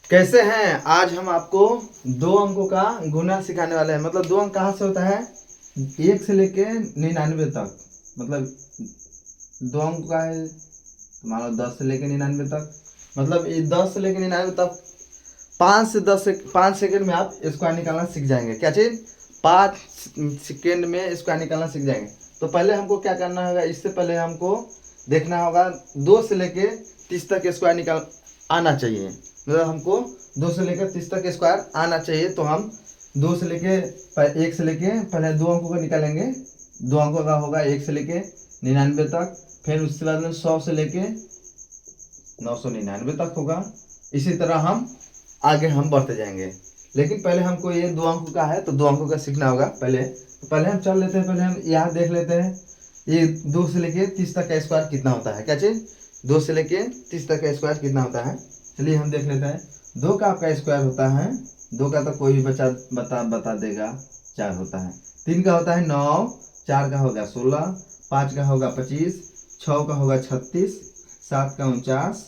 कैसे हैं? आज हम आपको 2 अंकों का गुना सिखाने वाले हैं। मतलब 2 अंक कहाँ से होता है? 1 से लेके 99 तक। मतलब 2 अंक का है, तो मान लो 10 से लेके 99 तक। मतलब ये 10 से लेके 99 तक 5 सेकंड में आप स्क्वायर निकालना सीख जाएंगे। क्या चीज? 5 सेकंड में स्क्वायर निकालना सीख जाएंगे। तो पहले हमको क्या करना होगा? इससे पहले हमको देखना होगा 2 से लेके 30 तक स्क्वायर निकाल आना चाहिए। मतलब हमको 2 से लेकर 30 तक स्क्वायर आना चाहिए। तो हम 2 से लेके 1 से लेके पहले 2 अंकों को निकालेंगे। 2 अंकों का होगा 1 से लेके 99 तक। फिर उसके बाद में 100 से लेके 999 तक होगा। इसी तरह हम आगे हम बढ़ते जाएंगे। लेकिन पहले हमको ये 2 अंकों का है, तो 2 अंकों का सीखना होगा पहले हम चल लेते हैं। पहले हम यहाँ देख लेते हैं ये 2 से लेके 30 तक का स्क्वायर कितना होता है। क्या चीज? 2 से लेके 30 तक का स्क्वायर कितना होता है? चलिए हम देख लेते हैं। 2 का आपका स्क्वायर होता है, 2 का तो कोई भी बच्चा बता देगा, 4 होता है। 3 का होता है 9, 4 का होगा 16, 5 का होगा 25, 6 का होगा 36, 7 का 49,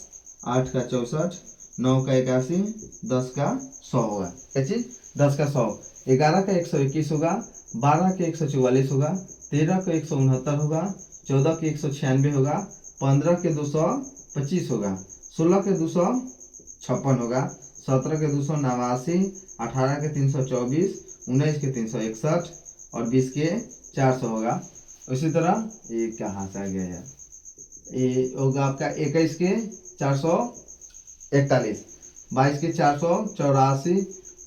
8 का 64, 9 का 81, 10 का 100 होगा। क्या चीज? 10 का 100। 11 का 121 होगा, 12 के 144 होगा, 13 का 169 होगा, 14 के 196 होगा, 15 के 225 होगा, 16 के 256 होगा, 17 के 289, 18 के 324, 19 के 361 और 20 के 400 होगा। उसी तरह ये कहाँ से आ गया यार? ये होगा आपका 21 के 441, 22 के 484,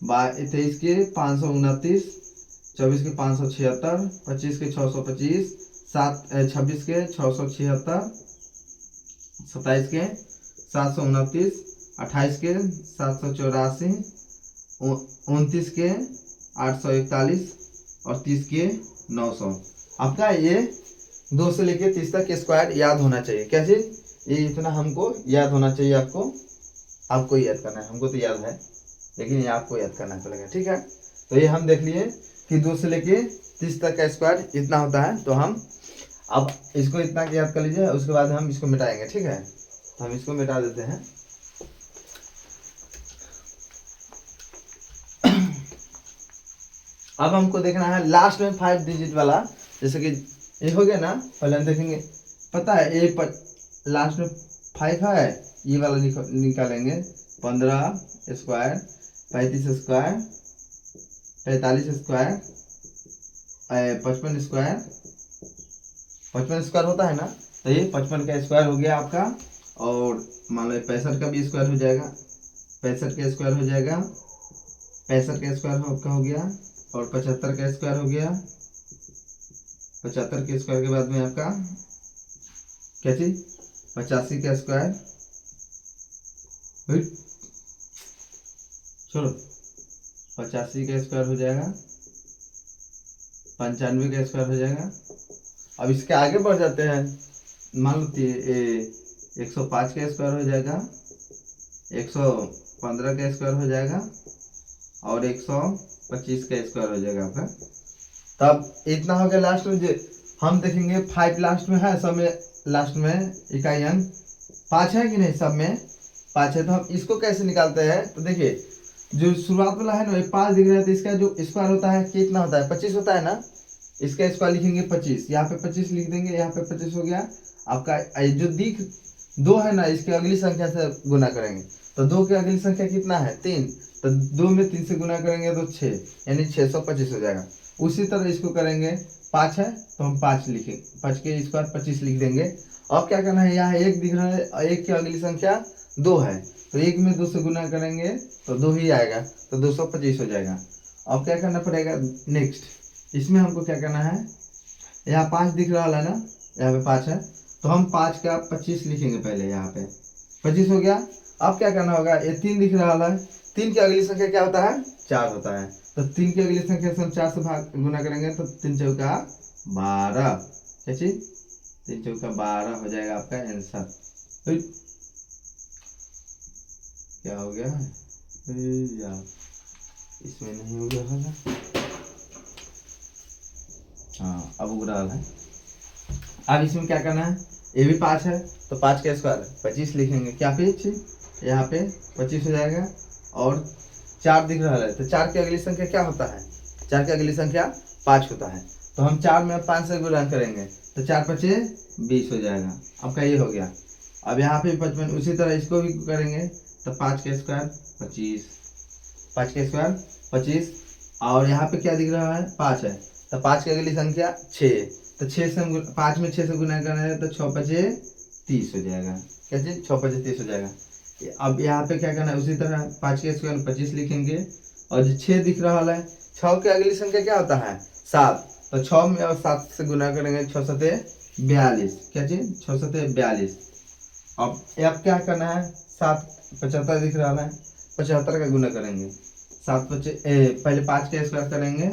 23 के 529, 24 के 576, 25 के 625, 26 के 676, 27 के 729, 28 के 784, 29 के 841 और 30 के 900। आपका ये 2 से लेके 30 तक स्क्वायर याद होना चाहिए। क्या चीज? ये इतना हमको याद होना चाहिए। आपको याद करना है। हमको तो याद है, लेकिन ये आपको याद करना पड़ेगा। ठीक है, तो ये हम देख लिए कि 2 से लेके 30 तक का स्क्वायर इतना होता है। तो हम अब इसको इतना याद कर लीजिए, उसके बाद हम इसको मिटाएंगे। ठीक है, तो हम इसको मिटा देते हैं। अब हमको देखना है लास्ट में 5 डिजिट वाला। जैसे कि ये हो गया ना, पहले हम देखेंगे। पता है ये लास्ट में 5 है, ये वाला निकालेंगे। 15 square, 35 square, 45 square, 55 square. 55 square होता है ना, तो ये 55 का स्क्वायर हो गया आपका। और मान लो 65 का भी स्क्वायर हो जाएगा, 65 का स्क्वायर हो जाएगा, 65 का स्क्वायर आपका हो गया। और 75 का स्क्वायर हो गया। 75 के स्क्वायर के बाद में आपका क्या चीज? 85 का स्क्वायर, छोड़ो, 85 का स्क्वायर हो जाएगा, 95 का स्क्वायर हो जाएगा। अब इसके आगे बढ़ जाते हैं। मान लो 105 का स्क्वायर हो जाएगा, 115 का स्क्वायर हो जाएगा और 125 का स्क्वायर हो जाएगा आपका। तब इतना हो गया। लास्ट में हम देखेंगे 5 लास्ट में है, सब में लास्ट में इकाई अंक 5 है कि नहीं? सब में 5 है। तो हम इसको कैसे निकालते हैं? तो देखिए, जो शुरुआत वाला है ना, 5 दिख रहा है, तो इसका जो स्क्वायर होता है कितना होता है? 25 होता है ना। इसका स्क्वायर लिखेंगे 25, यहाँ पे 25 लिख देंगे, यहाँ पे 25 हो गया आपका। जो दिख 2 है ना, इसके अगली संख्या से गुना करेंगे। तो 2 की अगली संख्या कितना है? 3। तो 2 में 3 से गुना करेंगे तो 6, यानी 625 हो जाएगा। उसी तरह इसको करेंगे। 5 है तो हम 5 लिखेंगे, 5 के स्क्वायर 25 लिख देंगे। अब क्या करना है? यहाँ 1 दिख रहा है, 1 की अगली संख्या 2 है, तो 1 में 2 से गुना करेंगे तो 2 ही आएगा, तो 225 हो जाएगा। अब क्या करना पड़ेगा? नेक्स्ट इसमें हमको क्या करना है? यहाँ 5 दिख रहा है ना, यहाँ पे 5 है, तो हम 5 का 25 लिखेंगे पहले। यहाँ पे 25 हो गया। अब क्या करना होगा? ये 3 दिख रहा है, 3 की अगली संख्या क्या होता है? 4 होता है। तो 3 की अगली संख्या से हम 4 से भाग गुना करेंगे तो 3 चौका 12। क्या चीज? 3 चौका 12 हो जाएगा आपका आंसर। तो क्या हो गया यार? इसमें नहीं हो गया है। हाँ, अब उग रहा है। अब इसमें क्या करना है? ये भी 5 है, तो 5 का स्क्वायर 25 लिखेंगे। क्या पे? यहाँ पे 25 हो जाएगा। और 4 दिख रहा है, तो 4 की अगली संख्या क्या होता है? 4 की अगली संख्या 5 होता है। तो हम 4 में 5 से गुणा करेंगे तो 4 पचे 20 हो जाएगा। आपका ये हो गया। अब यहाँ पे 55, उसी तरह इसको भी करेंगे तो 5 का स्क्वायर 25, 5 का स्क्वायर 25, और यहाँ पे क्या दिख रहा है? 5 है, तो 5 की अगली संख्या 6, तो 6 से 5 में 6 से गुना करना है तो 6 पचे 30 हो जाएगा। क्या चीज? 6 पचे 30 हो जाएगा। अब यहाँ पे क्या करना है? उसी तरह 5 के स्क्वायर 25 लिखेंगे, और जो 6 दिख रहा है 6 की अगली संख्या क्या होता है? 7, तो 6 में और 7 से गुना करेंगे 6 सते 42। क्या चीज? 6 सते 42। अब क्या करना है? 7 75 दिख रहा है, 75 का गुना करेंगे, 7 पचे पहले 5 का स्क्वायर करेंगे,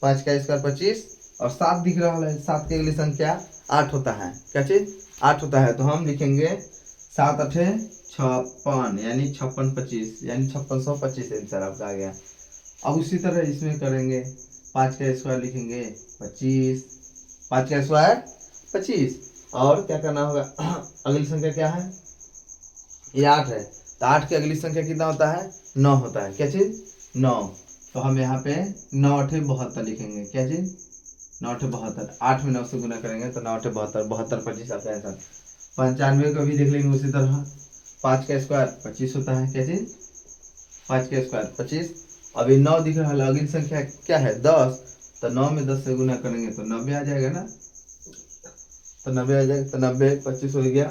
5 का स्क्वायर 25, और 7 दिख रहा है, 7 की अगली संख्या 8 होता है। क्या चीज? 8 होता है, तो हम लिखेंगे 7 अठे 56, यानी 56 25, यानी 5625 आंसर आपका आ गया। अब उसी तरह इसमें करेंगे, 5 का स्क्वायर लिखेंगे 25, 5 का स्क्वायर 25, और क्या करना होगा? अगली संख्या क्या है? ये 8 है, तो 8 की अगली संख्या कितना होता है? 9 होता है। क्या चीज? 9, तो हम यहाँ पे 9 अठे 72 लिखेंगे। क्या चीज? 9 अठे 72, 8 में 9 से गुना करेंगे तो 9 अठे 72, 72 25 आपका आंसर। 95 को भी देख लेंगे उसी तरह, 5 का स्क्वायर 25 होता है। क्या चीज? 5 का स्क्वायर 25। अभी 9 दिख रहा है, अगली संख्या क्या है? 10, तो 9 में 10 से गुना करेंगे तो 90 आ जाएगा ना, तो 90 आ जाएगा, तो 90 25 हो गया।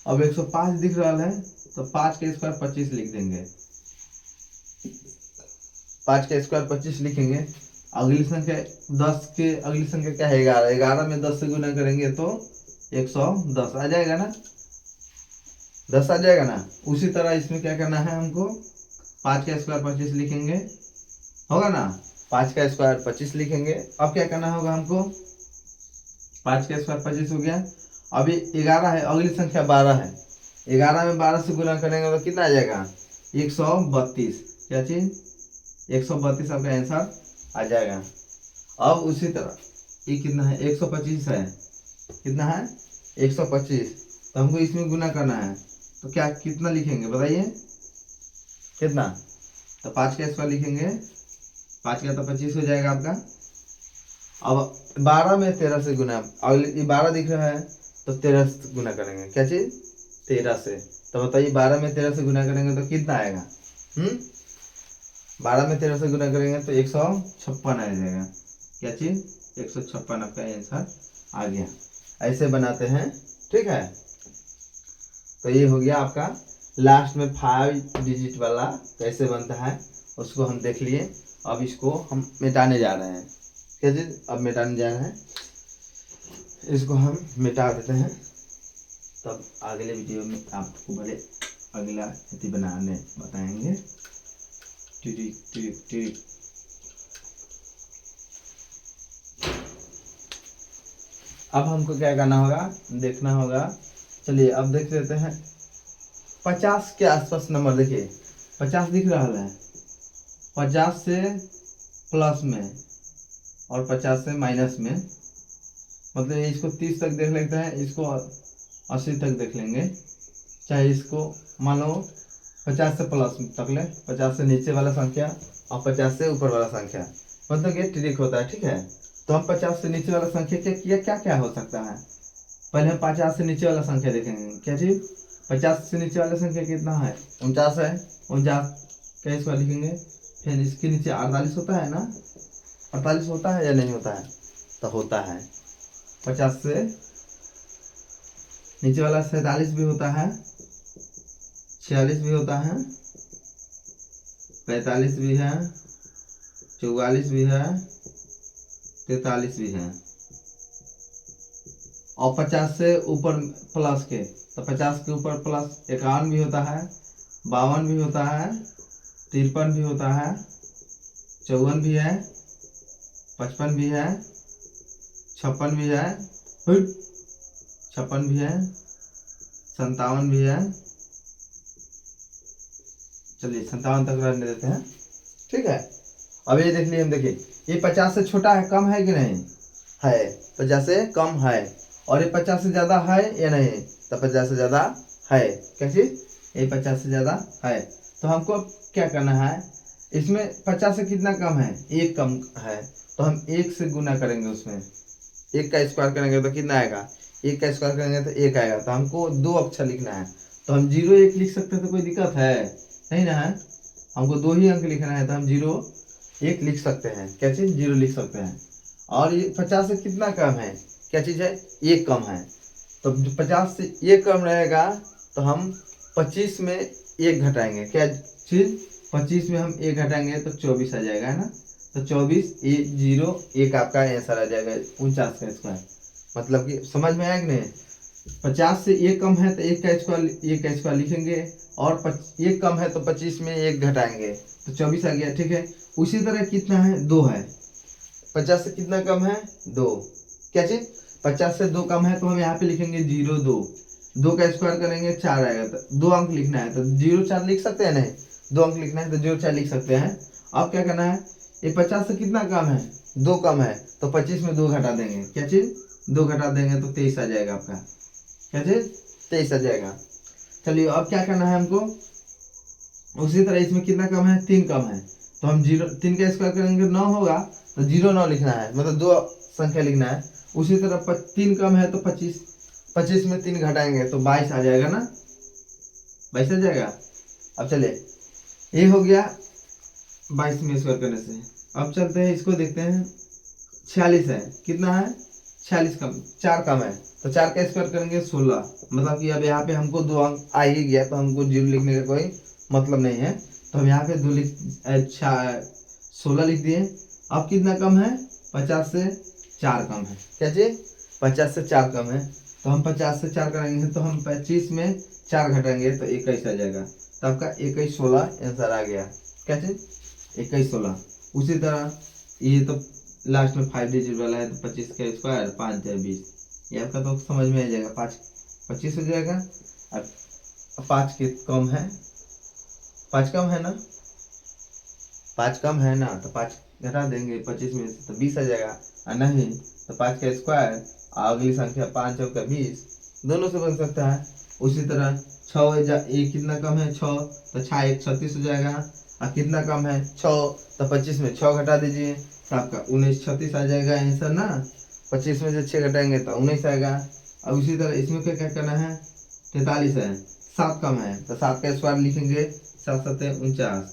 अब 105 दिख रहा है, तो 5 का स्क्वायर 25 लिख देंगे, 5 का स्क्वायर 25 लिखेंगे। अगली संख्या 10 के अगली संख्या क्या है? 11, 11 में 10 से गुना करेंगे तो 110 आ जाएगा ना, 10 आ जाएगा ना। उसी तरह इसमें क्या करना है हमको? 5 का स्क्वायर 25 लिखेंगे, होगा ना, 5 का स्क्वायर 25 लिखेंगे। अब क्या करना होगा हमको? 5 का स्क्वायर 25 हो गया। अभी 11 है, अगली संख्या 12 है, 11 में 12 से गुना करेंगे तो कितना आ जाएगा? 132। क्या चीज? 132 आपका आंसर आ जाएगा। अब उसी तरह ये कितना है? 125 है, कितना है? 125, तो हमको इसमें गुना करना है, तो क्या कितना लिखेंगे बताइए? कितना? तो 5 का स्क्वायर लिखेंगे, 5 का तो 25 हो जाएगा आपका। अब 12 में 13 से गुना, अगले ये 12 दिख रहा है तो 13 से गुना करेंगे। क्या चीज? 13 से, तो बताइए 12 में 13 से गुना करेंगे तो कितना आएगा? 12 में 13 से गुना करेंगे तो 156 आ जाएगा। क्या चीज? 156 आपका आंसर आ गया। ऐसे बनाते हैं, ठीक है। तो ये हो गया आपका लास्ट में 5 डिजिट वाला कैसे बनता है, उसको हम देख लिए। अब इसको हम मिटाने जा रहे हैं। क्या चीज? अब मिटाने जा रहे हैं, इसको हम मिटा देते हैं, तब अगले वीडियो में आपको बड़े अगला स्थिति बनाने बताएंगे। टिरिक टिरिक टिरिक। अब हमको क्या करना होगा? देखना होगा। चलिए अब देख लेते हैं, 50 के आसपास नंबर देखिए, 50 दिख रहा है, 50 से प्लस में और 50 से माइनस में, मतलब इसको 30 तक देख लेते हैं, इसको 80 तक देख लेंगे, चाहे इसको मान लो 50 से प्लस तक ले, 50 से नीचे वाला संख्या और 50 से ऊपर वाला संख्या, मतलब ये ट्रिक होता है, ठीक है। तो हम 50 से नीचे वाला संख्या क्या क्या हो सकता है? पहले हम 50 से नीचे वाला संख्या देखेंगे। क्या चीज? 50 से नीचे वाला संख्या कितना है? 49 है, 49 का इसको लिखेंगे। फिर इसके नीचे 48 होता है ना, 48 होता है या नहीं होता है? तो होता है। 50 से नीचे वाला 47 भी होता है, 46 भी होता है, 45 भी है, 44 भी है, 43 भी है, और 50 से ऊपर प्लस के, तो 50 के ऊपर प्लस 51 भी होता है, 52 भी होता है, 53 भी होता है, 54 भी है, 55 भी है, 56 भी है, 56 भी है, 57 भी है। चलिए 57 तक रहने देते हैं, ठीक है। अब ये देख लिए हम, देखिए ये 50 से छोटा है, कम है कि नहीं है? 50 से कम है। और ये 50 से ज्यादा है या नहीं? तो 50 से ज्यादा है। क्या चीज? ये 50 से ज्यादा है। तो हमको अब क्या करना है, इसमें 50 से कितना कम है, 1 कम है, तो हम 1 से गुना करेंगे, उसमें 1 का स्क्वायर करेंगे तो कितना आएगा, 1 का स्क्वायर करेंगे तो 1 आएगा। तो हमको 2 अक्षर लिखना है, तो हम 0 1 लिख सकते हैं, तो कोई दिक्कत है नहीं ना है, हमको 2 ही अंक लिखना है, तो हम 0 1 लिख सकते हैं। क्या चीज़, 0 लिख सकते हैं। और ये 50 से कितना कम है, क्या चीज़ है, 1 कम है। तो 50 से 1 कम रहेगा तो हम 25 में 1 घटाएंगे, क्या चीज़, 25 में हम 1 घटाएंगे तो 24 आ जाएगा, है ना। तो 24 0 1 आपका आंसर आ जाएगा 49 का स्क्वायर। मतलब कि समझ में आया कि नहीं, 50 से 1 कम है तो 1 का स्क्वायर लिखेंगे, और 1 कम है तो 25 में 1 घटाएंगे तो 24 आ गया, ठीक है। उसी तरह कितना है, 2 है, 50 से कितना कम है, 2, क्या चीज, 50 से 2 कम है तो हम यहाँ पे लिखेंगे 0 2, 2 का स्क्वायर करेंगे 4 आएगा, तो 2 अंक लिखना है तो 0 4 लिख सकते हैं, नहीं 2 अंक लिखना है तो 0 4 लिख सकते हैं। अब क्या करना है, ये 50 से कितना कम है, 2 कम है, तो 25 में 2 घटा देंगे, क्या चीज, 2 घटा देंगे तो 23 आ जाएगा आपका, क्या चीज, 23 आ जाएगा। चलिए अब क्या करना है हमको, उसी तरह इसमें कितना कम है, 3 कम है, तो हम 3 का स्क्वायर करेंगे 9 होगा, तो 0 9 लिखना है, मतलब 2 संख्या लिखना है। उसी तरह 3 कम है तो 25 में 3 घटाएंगे तो 22 आ जाएगा ना, 22 आ जाएगा। अब चलिए ये हो गया 22 में स्क्वायर करने से। अब चलते हैं, इसको देखते हैं, 46 है, कितना है, 46 कम, 4 कम है, तो 4 का स्क्वायर करेंगे 16, मतलब कि अब यहाँ पे हमको 2 अंक आ ही गया, तो हमको 0 लिखने का कोई मतलब नहीं है, तो हम यहाँ पे 16 लिख दिए। अब कितना कम है, 50 से 4 कम है, क्या चीज, 50 से 4 कम है, तो हम 50 से 4 करेंगे तो हम 25 में 4 घटाएंगे तो 21 आ जाएगा, तो आपका 21 16 आंसर आ गया, क्या चीज, 21 16। उसी तरह ये तो लास्ट में 5 डिजिट वाला है, तो 25 का स्क्वायर 5 या 20, ये आपका तो समझ में आ जाएगा, 5 25 हो जाएगा। और 5 के कम है, 5 कम है ना, 5 कम है ना, तो 5 घटा देंगे 25 में से तो 20 आ जाएगा, और नहीं तो 5 का स्क्वायर, अगली संख्या 5 चौका 20, दोनों से बन सकता है। उसी तरह 6 ये कितना कम है, 6, तो 6 1 36 हो जाएगा, और कितना कम है 6, तो 25 में 6 घटा दीजिए तो आपका 19 36 आ जाएगा आंसर ना, 25 में से 6 घटाएंगे तो 19 आएगा। अब उसी तरह इसमें क्या क्या करना है, 43 है, 7 कम है तो 7 का स्क्वायर लिखेंगे, 7 7 49,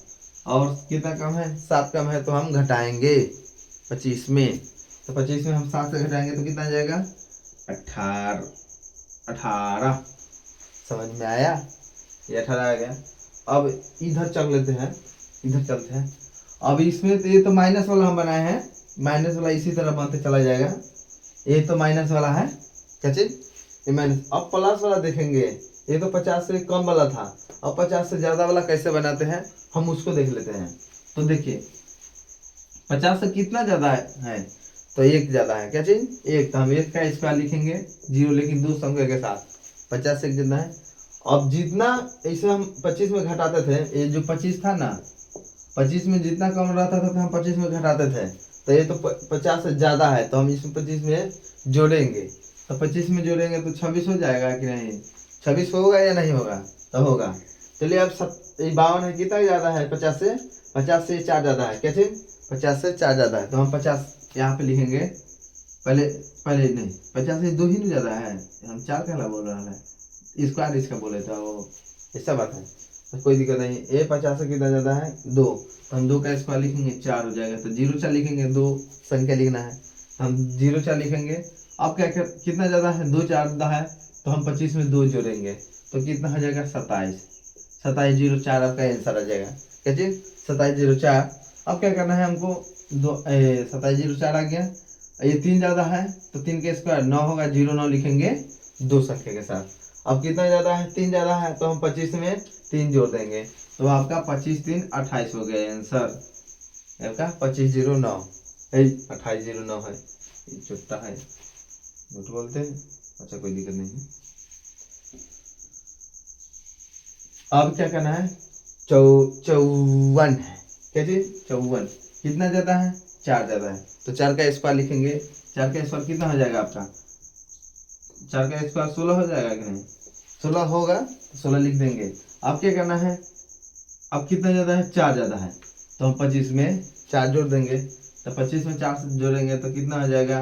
और कितना कम है, 7 कम है तो हम घटाएंगे 25 में, तो 25 में हम 7 से घटाएंगे तो कितना आ जाएगा, 18। समझ में आया, ये 18 आ गया। अब इधर चल लेते हैं, इधर चलते हैं। अब इसमें तो ये तो माइनस वाला हम बनाए हैं, माइनस वाला इसी तरह बनते चला जाएगा, ये तो माइनस वाला है, क्या चीज, ये माइनस। अब प्लस वाला देखेंगे, ये तो 50 से कम वाला था, अब 50 से ज्यादा वाला कैसे बनाते हैं हम उसको देख लेते हैं। तो देखिए 50 से कितना ज्यादा है, तो 1 ज्यादा है, क्या चीज, 1, तो हम 1 का स्क्वायर लिखेंगे 0, लेकिन 2 संख्या के साथ, 50 से जितना है। अब जितना इसे हम 25 में घटाते थे, ये जो 25 था ना, 25 में जितना कम रहता था तो हम 25 में घटाते थे, तो ये तो 50 से ज्यादा है, तो हम इसमें 25 में जोड़ेंगे, तो 25 में जोड़ेंगे तो 26 हो जाएगा कि नहीं, 26 होगा या नहीं होगा, तो होगा। चलिए अब 52 है, कितना ज्यादा है, 50 से 4 ज्यादा है, कैसे, 50 से 4 ज्यादा है, तो हम 50 यहाँ पे लिखेंगे, पहले पहले नहीं 50 से 2 ही नहीं ज्यादा है, हम 4 कहला बोल रहा है, स्क्वायर इसका बोले था वो, ऐसा बात है, तो कोई दिक्कत नहीं। ये 50 से कितना ज्यादा है, 2, तो हम 2 का स्क्वायर लिखेंगे 4 हो जाएगा, तो 0 4 लिखेंगे, 2 संख्या लिखना है, हम 0 4 लिखेंगे। अब क्या कितना ज्यादा है, 2 4 ज्यादा है, तो हम 25 में 2 जोड़ेंगे तो कितना हो जाएगा, 27, 27 0 4 आपका आंसर आ जाएगा, क्या चीज, 27 0 4। अब क्या करना है हमको, 27 0 4 आ गया, ये 3 ज्यादा है तो 3 के स्क्वायर 9 होगा, 0 9 लिखेंगे 2 संख्या के साथ। अब कितना ज्यादा है, 3 ज्यादा है, तो हम 25 में 3 जोड़ देंगे, तो आपका 25 3 28 हो गया आंसर, आपका 25 0 9, 28 0 9 है, छुट्टा है, झूठ बोलते हैं, अच्छा कोई दिक्कत नहीं है। अब क्या करना है, 54 है, क्या चीज, 54, कितना ज्यादा है, 4 ज्यादा है, तो 4 का स्क्वायर लिखेंगे, 4 का स्क्वायर कितना हो जाएगा आपका, 4 का स्क्वायर 16 हो जाएगा कि नहीं, 16 होगा, 16 लिख देंगे। अब क्या करना है, अब कितना ज़्यादा है, 4 ज़्यादा है, तो हम 25 में 4 जोड़ देंगे, तो 25 में 4 से जोड़ेंगे तो कितना हो जाएगा,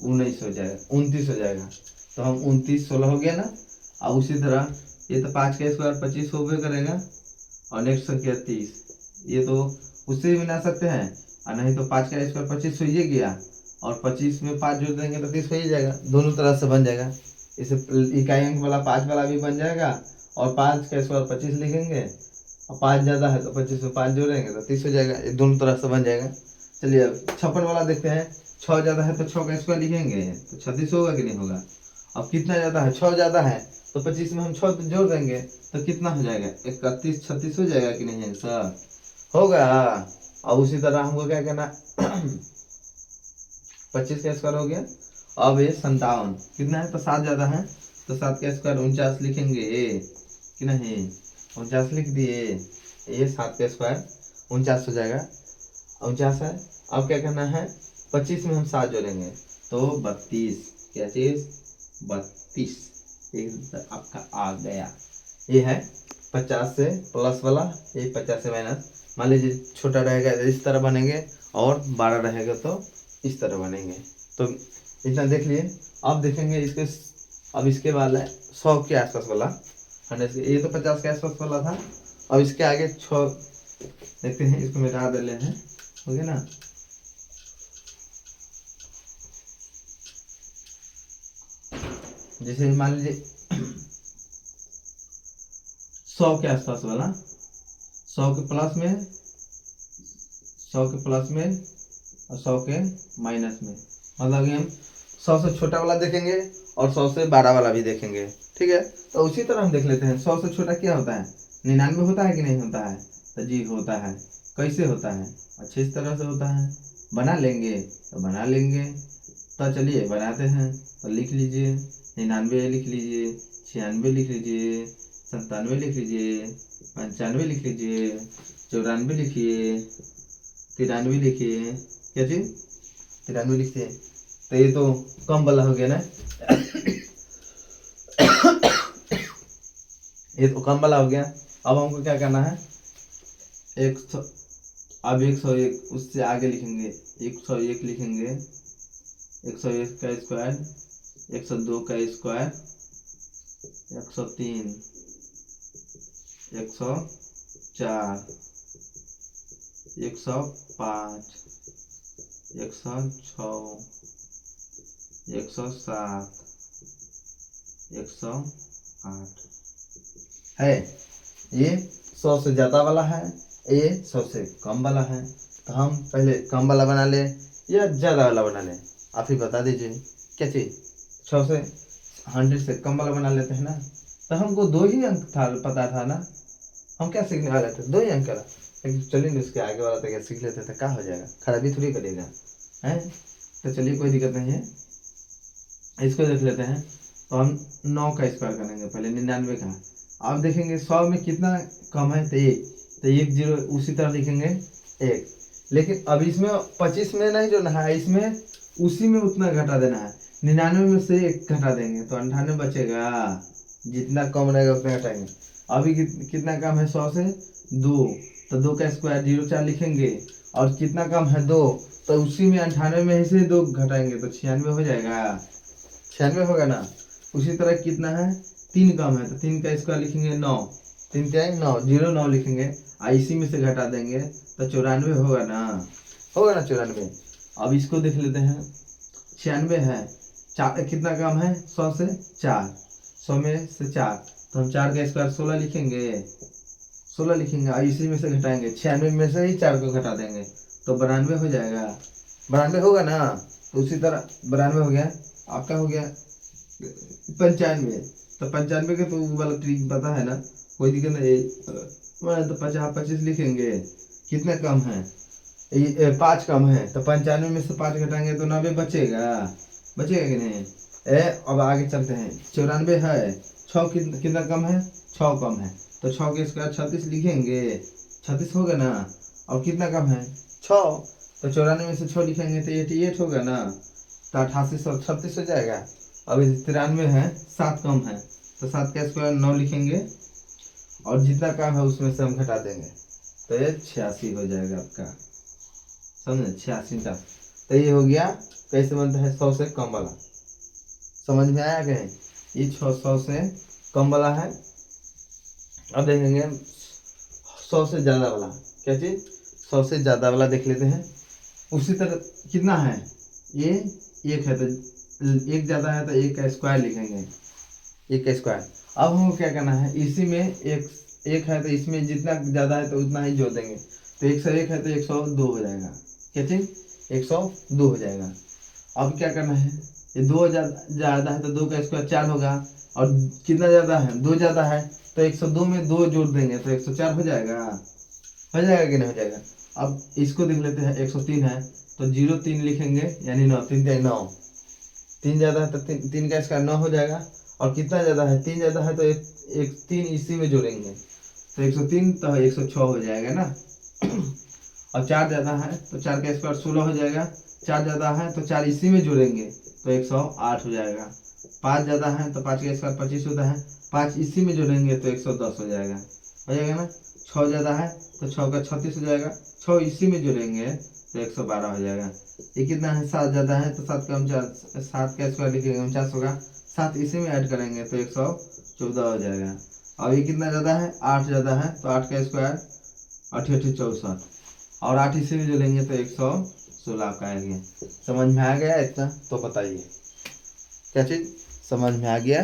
19 हो जाएगा, 29 हो जाएगा। तो हम 29 16 हो गया ना। अब उसी तरह ये तो 5 का स्क्वायर 25 होबे करेगा, और नेक्स्ट संख्या 30, ये तो उससे भी बना सकते हैं, और नहीं तो 5 का स्क्वायर 25 हो ही गया, और 25 में 5 जोड़ देंगे तो 30 हो ही जाएगा, दोनों तरह से बन जाएगा। इसे इकाई अंक वाला 5 वाला भी बन जाएगा, और 5 का स्क्वायर 25 लिखेंगे, और 5 ज़्यादा है तो 25 में 5 जोड़ेंगे तो 30 हो जाएगा, ये दोनों तरह से बन जाएगा। चलिए अब 56 वाला देखते हैं। 6 ज़्यादा है तो 6 का स्क्वायर लिखेंगे तो 36 होगा कि नहीं होगा। अब कितना ज़्यादा है, 6 ज़्यादा है, तो 25 में हम 6 जोड़ देंगे तो कितना हो जाएगा, 31 36 हो जाएगा कि नहीं सर, होगा। और उसी तरह हमको क्या करना 25 का स्क्वायर हो गया। अब ये 57 कितना है, तो 7 ज़्यादा है, तो 7 का स्क्वायर 49 लिखेंगे कि नहीं, 49 लिख दिए, ये 7 का स्क्वायर 49 हो जाएगा, 49 है। अब क्या करना है, 25 में हम 7 जोड़ेंगे तो 32, क्या चीज़ 32, ये आपका आ गया। ये है 50 से प्लस वाला, ये 50 से माइनस। मान लीजिए छोटा रहेगा तो इस तरह बनेंगे, और 12 रहेगा तो इस तरह बनेंगे। तो इतना देख लिए। अब देखेंगे इसके, अब इसके वाला 100 के आसपास वाला 100 से, ये तो 50 के आसपास वाला था। अब इसके आगे 6 देखते हैं, इसको मिटा दे हैं, हो गया ना। जैसे मान लीजिए 100 के आसपास वाला, 100 के प्लस में, 100 के प्लस में और 100 के माइनस में, मतलब कि हम 100 से छोटा वाला देखेंगे और 100 से बड़ा वाला भी देखेंगे, ठीक है। तो उसी तरह हम देख लेते हैं, 100 से छोटा क्या होता है, 99 होता है कि नहीं होता है, तो जी होता है। कैसे होता है, अच्छे इस तरह से होता है, बना लेंगे तो बना लेंगे। तो चलिए बनाते हैं, तो लिख लीजिए 99 लिख लीजिए, 96 लिख लीजिए, 97 लिख लीजिए, 95 लिख लीजिए, 94 लिखिए, 93 लिखिए, क्या चीज 93 लिखते हैं। तो ये तो कम वाला हो गया ना ये तो कम वाला हो गया। अब हमको क्या करना है, 100, अब 101 उससे आगे लिखेंगे, 101 लिखेंगे, 101 का स्क्वायर, 102 का स्क्वायर, 103, 104, 105, 106, 107, 108 है। ये 100 से ज़्यादा वाला है, ये 100 से कम वाला है। तो हम पहले कम वाला बना ले या ज़्यादा वाला बना ले, आप ही बता दीजिए क्या चीज़। 100 से 100 से कम वाला बना लेते हैं ना। तो हमको 2 ही अंक था, पता था ना, हम क्या सीखने वाले थे, 2 ही अंक का। लेकिन चलिए इसके आगे वाला तो क्या सीख लेते थे, क्या हो जाएगा, खराबी थोड़ी करेगा है। तो चलिए कोई दिक्कत नहीं है, इसको देख लेते हैं। तो हम 9 का स्क्वायर करेंगे पहले, 99 का। अब देखेंगे 100 में कितना कम है, तो 1, तो 1 0 उसी तरह लिखेंगे 1। लेकिन अब इसमें 25 में नहीं जोड़ना है, इसमें उसी में उतना घटा देना है। 99 में से 1 घटा देंगे तो 98 बचेगा, जितना कम रहेगा उतना घटाएंगे। अभी कितना कम है 100 से 2, तो 2 का स्क्वायर 0 4 लिखेंगे, और कितना कम है 2, तो उसी में 98 में से 2 घटाएंगे तो 96 हो जाएगा, 96 होगा ना। उसी तरह कितना है 3 कम है, तो 3 का स्क्वायर लिखेंगे 9, 3 क्या है 9, 0 9 लिखेंगे, इसी में से घटा देंगे तो 94 होगा ना, होगा ना 94। अब इसको देख लेते हैं, 96 है, कितना कम है 100 से 4, 100 में से 4, तो हम 4 का स्क्वायर 16 लिखेंगे, 16 लिखेंगे और इसी में से घटाएंगे, 96 में से ही 4 को घटा देंगे तो 92 हो जाएगा, 92 होगा ना। तो उसी तरह 92 हो गया, आपका हो गया 95। तो 95 के तो वाला ट्रिक पता है ना, कोई दिक्कत नहीं। तो 25 लिखेंगे, कितना कम है 5 कम है, तो 95 में से 5 घटाएंगे तो 90 बचेगा, बचेगा कि नहीं। अब आगे चलते हैं, 94 है, 6 कितना कम है 6 कम है, तो 6 के स्क्वायर 36 लिखेंगे, 36 होगा ना। और कितना कम है 6, तो 94 में से 6 लिखेंगे तो 88 होगा ना, तो 88 36 हो जाएगा। अब 93 है, 7 कम है, तो 7 का स्क्वायर 9 लिखेंगे, और जितना काम है उसमें से हम घटा देंगे, तो ये 86 हो जाएगा आपका, समझे, 86 का। तो ये हो गया कैसे बनता है 100 से कम वाला, समझ में आया कहीं, ये 100 से कम वाला है। अब देखेंगे 100 से ज़्यादा वाला, क्या चीज़, 100 से ज़्यादा वाला देख लेते हैं। उसी तरह कितना है, ये एक है तो एक ज़्यादा है तो एक का स्क्वायर लिखेंगे, एक का स्क्वायर। अब हमको क्या करना है, इसी में एक है तो इसमें जितना ज़्यादा है तो उतना ही जोड़ देंगे, तो 101 है तो 102 हो जाएगा, क्या चीज़, 102 हो जाएगा। अब क्या करना है, ये दो ज़्यादा है तो 2 का स्क्वायर 4 होगा, और कितना ज़्यादा है, 2 ज़्यादा है तो 102 में 2 जोड़ देंगे तो 104 हो जाएगा, हो जाएगा कि नहीं हो जाएगा। अब इसको देख लेते हैं, 103 है तो 03 लिखेंगे, यानी 9, 3 का 9, 3 ज़्यादा है तो 3 का स्क्वायर 9 हो जाएगा। और कितना ज़्यादा है, 3 ज़्यादा है तो एक 3 इसी में जोड़ेंगे तो 103 तो 106 हो जाएगा ना। और 4 ज़्यादा है तो 4 का स्क्वायर 16 हो जाएगा, 4 ज़्यादा है तो 4 इसी में जोड़ेंगे तो 108 हो जाएगा। 5 ज़्यादा है तो 5 का स्क्वायर 25 होता है, 5 इसी में जोड़ेंगे तो 110 हो जाएगा ना। 6 ज़्यादा है तो 6 का 36 हो जाएगा, 6 इसी में जोड़ेंगे तो 112 हो जाएगा। ये कितना है, 7 ज़्यादा है तो 7 का 7 का स्क्वायर लिखेंगे 49 होगा, 7 इसी में ऐड करेंगे तो 114 हो जाएगा। और ये कितना ज़्यादा है, 8 ज़्यादा है तो 8 का स्क्वायर 8 8 64, और 8 इसी में जोड़ेंगे तो 116 का आ गया। समझ में आ गया इतना, तो बताइए क्या चीज़, समझ में आ गया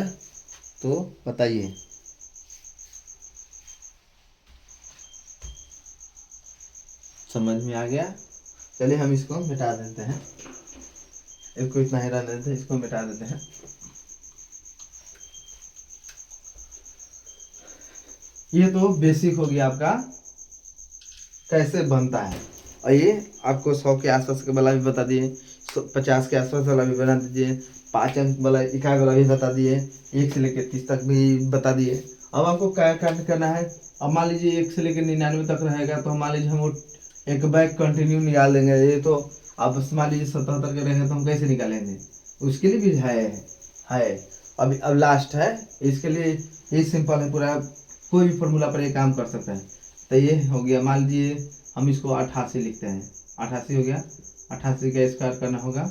तो बताइए। समझ में आ गया, चलिए हम इसको मिटा देते हैं, इसको इतना ही रहने देते हैं, इसको मिटा देते हैं। ये तो बेसिक हो गया आपका कैसे बनता है। और ये आपको 100 के आसपास के वाला भी बता दिए, 50 के आसपास वाला भी बना दीजिए, 5 अंक वाला इकाई वाला भी बता दिए, 1 से लेकर 30 तक भी बता दिए। अब आपको क्या करना है, अब मान लीजिए 1 से लेकर 99 तक रहेगा तो मान लीजिए हम वो एक बैग कंटिन्यू निकाल देंगे। ये तो आप मान लीजिए 77 के रहेगा तो हम कैसे निकालेंगे, उसके लिए भी है। अब लास्ट है, इसके लिए ये सिंपल है पूरा, कोई भी फॉर्मूला पर ये काम कर सकते हैं। तो ये हो गया, मान लीजिए हम इसको 88 लिखते हैं, 88 हो गया, 88 का स्क्वायर करना होगा,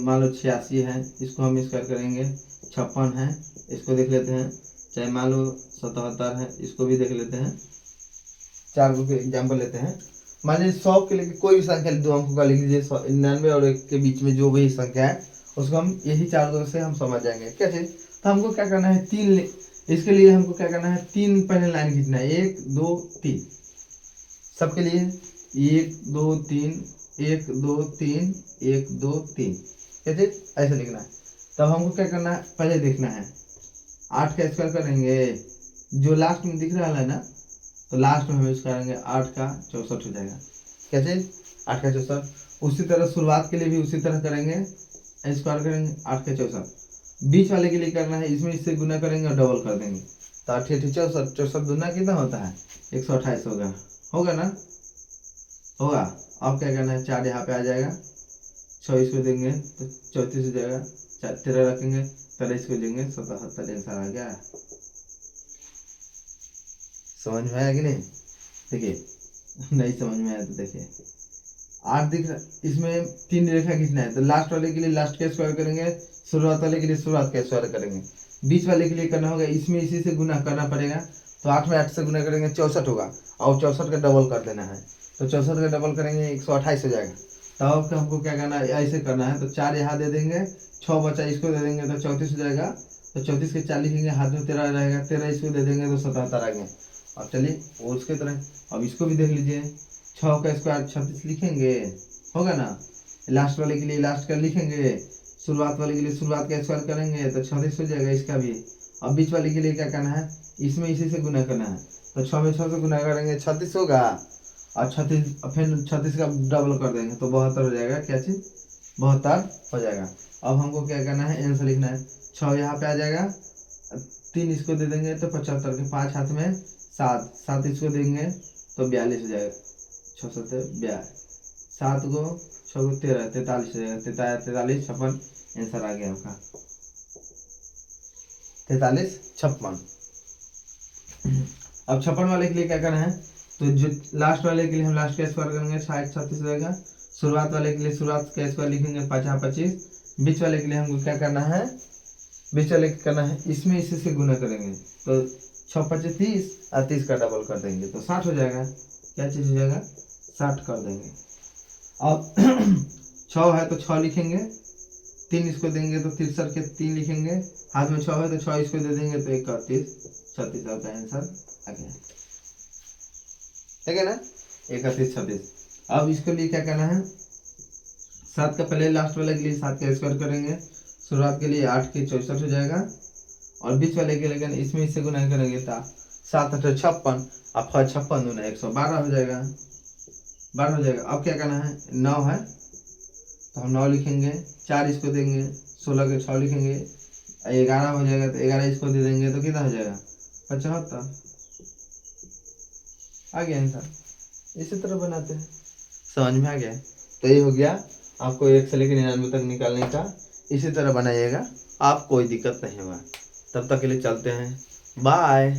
मान लो 86 है, इसको हम स्क्वायर करेंगे, 56 है, इसको देख लेते हैं, चाहे मान लो 77 है, इसको भी देख लेते हैं। 4 को एग्जाम्पल लेते हैं, मान लीजिए 100 के लिए कोई भी संख्या 2 अंकों का लिख लीजिए, 99 और 1 के बीच में जो भी संख्या है उसको हम यही 4 से हम समझ जाएंगे क्या चीज़। तो हमको क्या करना है, 3, इसके लिए हमको क्या करना है, 3 पहले लाइन खींचना है, 1 2 3 सबके लिए, 1 2 3 1 2 3 1 2 3, क्या चीज ऐसे लिखना है। तब हमको क्या करना है, पहले देखना है 8 का स्क्वायर करेंगे, जो लास्ट में दिख रहा है ना, तो लास्ट में हम यूज करेंगे 8 का 64 हो जाएगा, क्या चीज 8 का 64। उसी तरह शुरुआत के लिए भी उसी तरह करेंगे, स्क्वायर करेंगे 8 का 64। बीच वाले के लिए करना है, इसमें इससे गुना करेंगे और डबल कर देंगे, तो 8 8 64, 64 गुना कितना होता है 128 होगा ना, होगा। अब क्या करना है, 4 यहाँ पे आ जाएगा, 6 इसको देंगे तो 34 हो जाएगा, 13 रखेंगे, 13 इसको देंगे 77, आंसर आ गया। समझ में आया कि नहीं, देखिए नहीं समझ में आया तो देखिए 8 दिख रहा, इसमें 3 रेखा खींचना है, तो लास्ट वाले के लिए लास्ट का स्क्वायर करेंगे, शुरुआत वाले के लिए शुरुआत का स्क्वायर करेंगे, बीच वाले के लिए करना होगा, इसमें इसी से गुना करना पड़ेगा, तो 8 में 8 से गुना करेंगे 64 होगा, और 64 का डबल कर देना है, तो 64 का डबल करेंगे 128 हो जाएगा। तब हमको क्या करना है, ऐसे करना है, तो 4 यहाँ दे देंगे, 6 बचा इसको दे देंगे तो 34 हो जाएगा, तो 34 के 4 लिखेंगे, हाथ में 13 रहेगा, 13 इसको दे देंगे तो 77 आ गया। अब चलिए उसके तरह अब इसको भी देख लीजिए, 6 का स्क्वायर 36 लिखेंगे, होगा ना, लास्ट वाले के लिए लास्ट का लिखेंगे, शुरुआत वाले के लिए शुरुआत का स्क्वायर करेंगे तो 36 हो जाएगा इसका भी। अब बीच वाले के लिए क्या करना है, इसमें इसी से गुना करना है, तो 6 में 6 से गुना करेंगे 36 होगा, और 36 फिर 36 का डबल कर देंगे तो 72 हो जाएगा, क्या चीज़ 72 हो जाएगा। अब हमको क्या करना है, आंसर लिखना है, 6 यहाँ पे आ जाएगा, 3 इसको दे देंगे तो 75 के 5 हाथ में 7, 7 इसको देंगे तो 42 हो जाएगा, 6 7 42, 7 को 6 को 13 43 हो जाएगा, 43 56, आंसर आ गया आपका 43 56। अब 56 वाले के लिए क्या करना है, तो जो लास्ट वाले के लिए हम लास्ट का स्क्वायर करेंगे 60 36 रहेगा, शुरुआत वाले के लिए शुरुआत का स्क्वायर लिखेंगे 50 25, बीच वाले के लिए हमको क्या करना है, बीच वाले करना है इसमें इसी से गुना करेंगे, तो 6 25 30 और 30 का डबल कर देंगे तो 60 हो जाएगा। क्या चीज़ हो जाएगा, 60 कर देंगे। अब 6 है तो 6 लिखेंगे, 3 इसको देंगे तो 63 के 3 लिखेंगे, हाथ में 6 है तो 6 इसको दे देंगे तो 31 36 आपका आंसर आ गया, ठीक है ना, 31 36। अब इसके लिए क्या करना है, 7 का पहले लास्ट वाले के लिए 7 का स्क्वायर करेंगे, शुरुआत के लिए 8 के 64 हो जाएगा, और बीच वाले के लिए इसमें इससे गुना करेंगे तो 7 8 56 और 56 दूना 112 हो जाएगा, 12 हो जाएगा। अब क्या करना है, 9 है तो हम 9 लिखेंगे, 4 इसको देंगे, 16 के 6 लिखेंगे, 11 हो जाएगा तो 11 इसको दे देंगे तो कितना हो जाएगा 75, आ गया आंसर। इसी तरह बनाते हैं, समझ में आ गया। तो ये हो गया आपको 1 से लेकर 99 तक निकालने का, इसी तरह बनाइएगा, आप कोई दिक्कत नहीं होगा। तब तक के लिए चलते हैं, बाय।